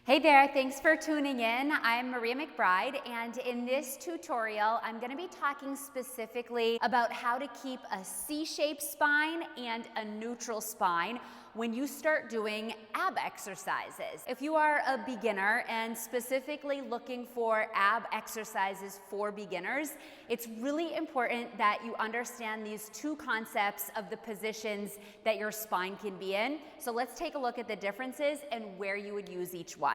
Hey there, thanks for tuning in. I'm Maria McBride, and in this tutorial, I'm going to be talking specifically about how to keep a C-shaped spine and a neutral spine when you start doing ab exercises. If you are a beginner and specifically looking for ab exercises for beginners, it's really important that you understand these two concepts of the positions that your spine can be in. So let's take a look at the differences and where you would use each one.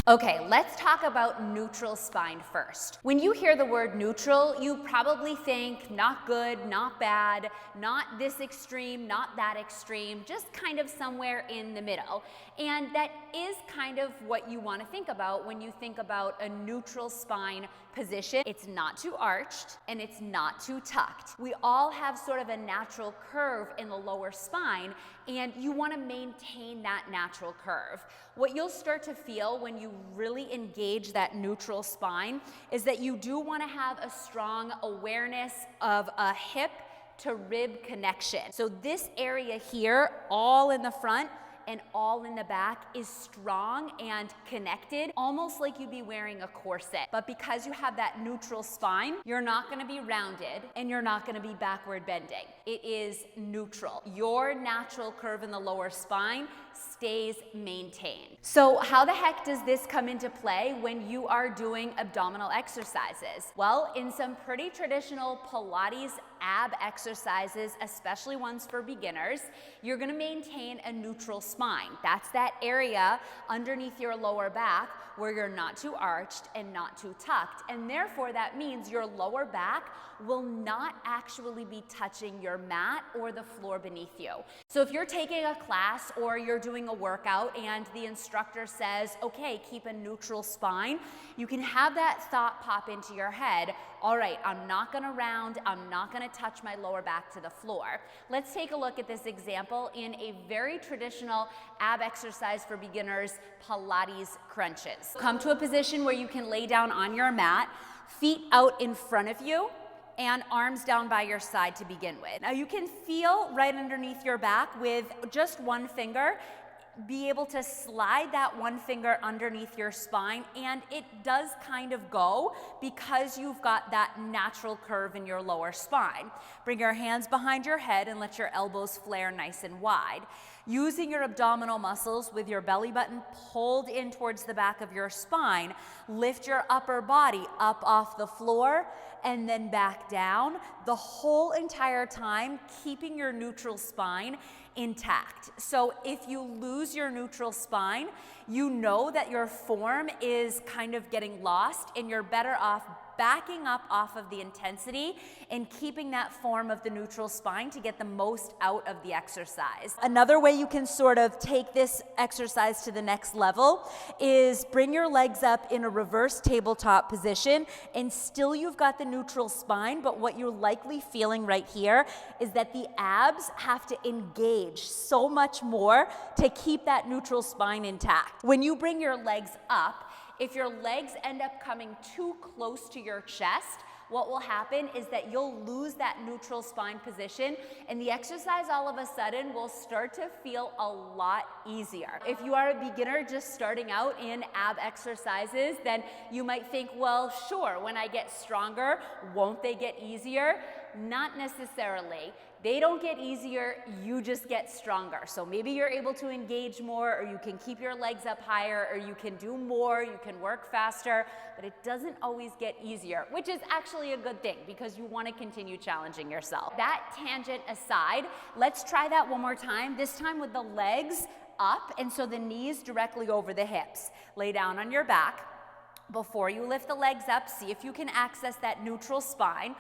Okay, let's talk about neutral spine first. When you hear the word neutral, you probably think not good, not bad, not this extreme, not that extreme, just kind of somewhere in the middle. And that is kind of what you want to think about when you think about a neutral spine position. It's not too arched and it's not too tucked. We all have sort of a natural curve in the lower spine, and you want to maintain that natural curve. What you'll start to feel when you really engage that neutral spine is that you do want to have a strong awareness of a hip to rib connection. So this area here, all in the front and all in the back, is strong and connected, almost like you'd be wearing a corset. But because you have that neutral spine, you're not going to be rounded and you're not going to be backward bending. It is neutral. Your natural curve in the lower spine stays maintained. So how the heck does this come into play when you are doing abdominal exercises? Well, in some pretty traditional Pilates ab exercises, especially ones for beginners, you're going to maintain a neutral spine. That's that area underneath your lower back where you're not too arched and not too tucked. And therefore, that means your lower back will not actually be touching your mat or the floor beneath you. So if you're taking a class or you're doing a workout and the instructor says, okay, keep a neutral spine, you can have that thought pop into your head. All right, I'm not going to round, I'm not going to touch my lower back to the floor. Let's take a look at this example in a very traditional ab exercise for beginners, Pilates crunches. Come to a position where you can lay down on your mat, feet out in front of you, and arms down by your side to begin with. Now you can feel right underneath your back with just one finger, be able to slide that one finger underneath your spine, and it does kind of go because you've got that natural curve in your lower spine. Bring your hands behind your head and let your elbows flare nice and wide. Using your abdominal muscles with your belly button pulled in towards the back of your spine, lift your upper body up off the floor and then back down, the whole entire time keeping your neutral spine intact. So if you lose your neutral spine, you know that your form is kind of getting lost and you're better off backing up off of the intensity and keeping that form of the neutral spine to get the most out of the exercise. Another way you can sort of take this exercise to the next level is bring your legs up in a reverse tabletop position, and still you've got the neutral spine, but what you're likely feeling right here is that the abs have to engage so much more to keep that neutral spine intact. When you bring your legs up, if your legs end up coming too close to your chest, what will happen is that you'll lose that neutral spine position, and the exercise all of a sudden will start to feel a lot easier. If you are a beginner just starting out in ab exercises, then you might think, well, sure, when I get stronger, won't they get easier? Not necessarily. They don't get easier, you just get stronger. So maybe you're able to engage more, or you can keep your legs up higher, or you can do more, you can work faster, but it doesn't always get easier, which is actually a good thing because you want to continue challenging yourself. That tangent aside, let's try that one more time, this time with the legs up, and so the knees directly over the hips. Lay down on your back. Before you lift the legs up, see if you can access that neutral spine.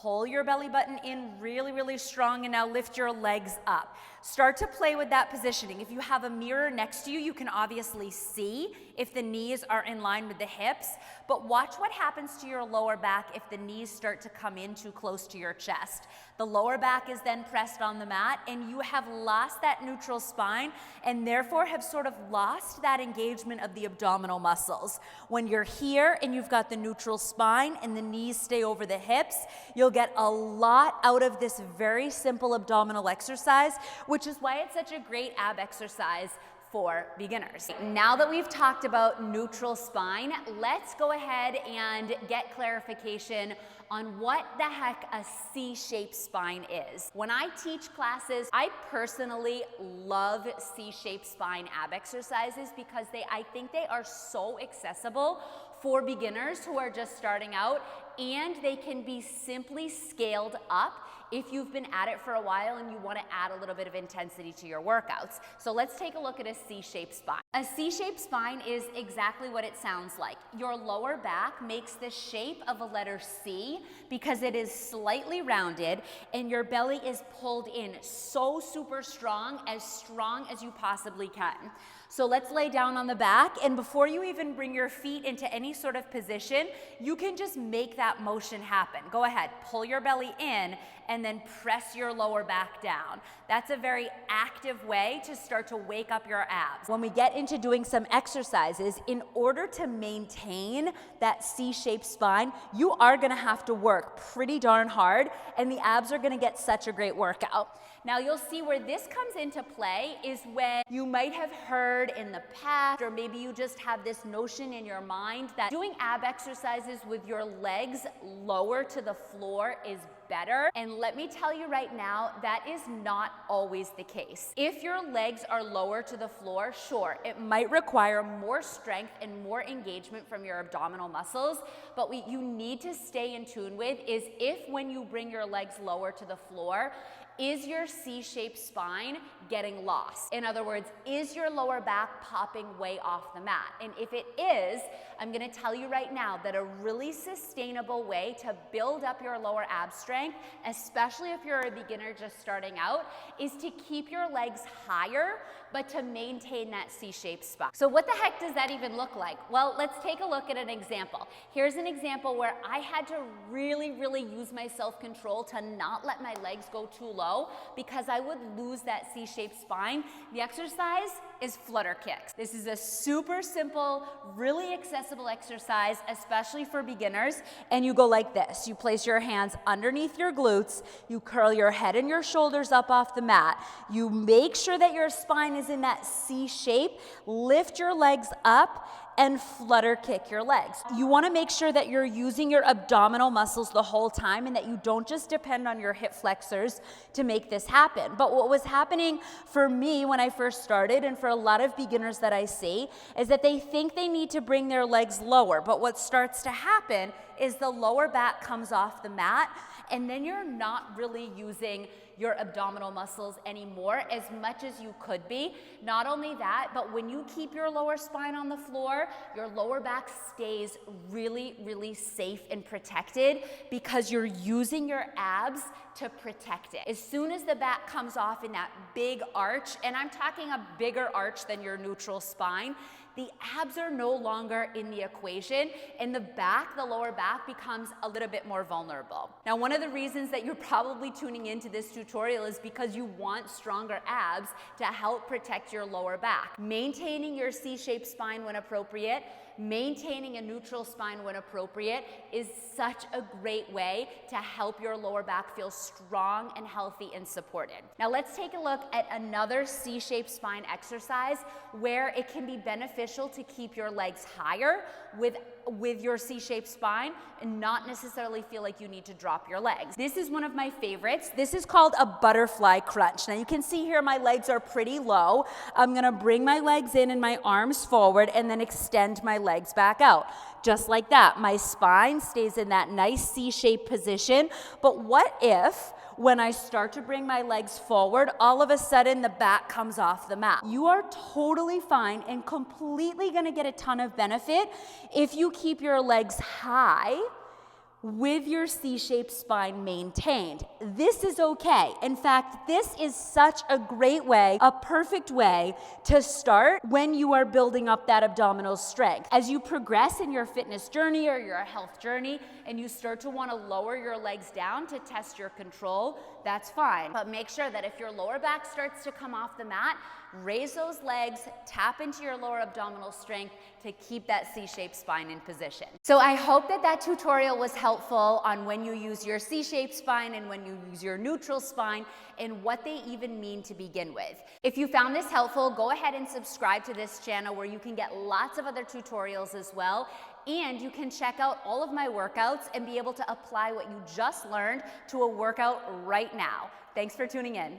Pull your belly button in really, really strong, and now lift your legs up. Start to play with that positioning. If you have a mirror next to you, you can obviously see if the knees are in line with the hips, but watch what happens to your lower back if the knees start to come in too close to your chest. The lower back is then pressed on the mat, and you have lost that neutral spine and therefore have sort of lost that engagement of the abdominal muscles. When you're here and you've got the neutral spine and the knees stay over the hips, You'll get a lot out of this very simple abdominal exercise, which is why it's such a great ab exercise for beginners. Now that we've talked about neutral spine, let's go ahead and get clarification on what the heck a C-shaped spine is. When I teach classes, I personally love C-shaped spine ab exercises because I think they are so accessible for beginners who are just starting out, and they can be simply scaled up if you've been at it for a while and you want to add a little bit of intensity to your workouts. So let's take a look at a C-shaped spine. A C-shaped spine is exactly what it sounds like. Your lower back makes the shape of a letter C because it is slightly rounded, and your belly is pulled in so super strong as you possibly can. So let's lay down on the back, and before you even bring your feet into any sort of position, you can just make that motion happen. Go ahead, pull your belly in, and then press your lower back down. That's a very active way to start to wake up your abs. When we get into doing some exercises, in order to maintain that C-shaped spine, you are gonna have to work pretty darn hard, and the abs are gonna get such a great workout. Now you'll see where this comes into play is when you might have heard in the past, or maybe you just have this notion in your mind that doing ab exercises with your legs lower to the floor is better. And let me tell you right now, that is not always the case. If your legs are lower to the floor, sure, it might require more strength and more engagement from your abdominal muscles, but what you need to stay in tune with is if when you bring your legs lower to the floor, is your C-shaped spine getting lost? In other words, is your lower back popping way off the mat? And if it is, I'm gonna tell you right now that a really sustainable way to build up your lower ab strength, especially if you're a beginner just starting out, is to keep your legs higher, but to maintain that C-shaped spine. So what the heck does that even look like? Well, let's take a look at an example. Here's an example where I had to really use my self-control to not let my legs go too low because I would lose that C-shaped spine. The exercise is Flutter Kicks. This is a super simple, really accessible exercise, especially for beginners. And you go like this. You place your hands underneath your glutes. You curl your head and your shoulders up off the mat. You make sure that your spine is in that C shape. Lift your legs up and flutter kick your legs. You want to make sure that you're using your abdominal muscles the whole time and that you don't just depend on your hip flexors to make this happen. But what was happening for me when I first started, and for a lot of beginners that I see, is that they think they need to bring their legs lower. But what starts to happen is the lower back comes off the mat, and then you're not really using your abdominal muscles anymore as much as you could be. Not only that, but when you keep your lower spine on the floor, your lower back stays really safe and protected because you're using your abs to protect it. As soon as the back comes off in that big arch, and I'm talking a bigger arch than your neutral spine, the abs are no longer in the equation, and the lower back becomes a little bit more vulnerable. Now, one of the reasons that you're probably tuning into this tutorial is because you want stronger abs to help protect your lower back. Maintaining your C-shaped spine when appropriate, maintaining a neutral spine when appropriate is such a great way to help your lower back feel strong and healthy and supported. Now let's take a look at another C-shaped spine exercise where it can be beneficial to keep your legs higher with your C-shaped spine and not necessarily feel like you need to drop your legs. This is one of my favorites. This is called a butterfly crunch. Now you can see here my legs are pretty low. I'm gonna bring my legs in and my arms forward and then extend my legs back out. Just like that, my spine stays in that nice C-shaped position. But what if, when I start to bring my legs forward, all of a sudden the back comes off the mat? You are totally fine and completely gonna get a ton of benefit if you keep your legs high with your C-shaped spine maintained. This is okay. In fact, this is such a great way, a perfect way to start when you are building up that abdominal strength. As you progress in your fitness journey or your health journey, and you start to want to lower your legs down to test your control, that's fine. But make sure that if your lower back starts to come off the mat, raise those legs, tap into your lower abdominal strength to keep that C-shaped spine in position. So I hope that that tutorial was helpful on when you use your C-shaped spine and when you use your neutral spine and what they even mean to begin with. If you found this helpful, go ahead and subscribe to this channel where you can get lots of other tutorials as well. And you can check out all of my workouts and be able to apply what you just learned to a workout right now. Thanks for tuning in.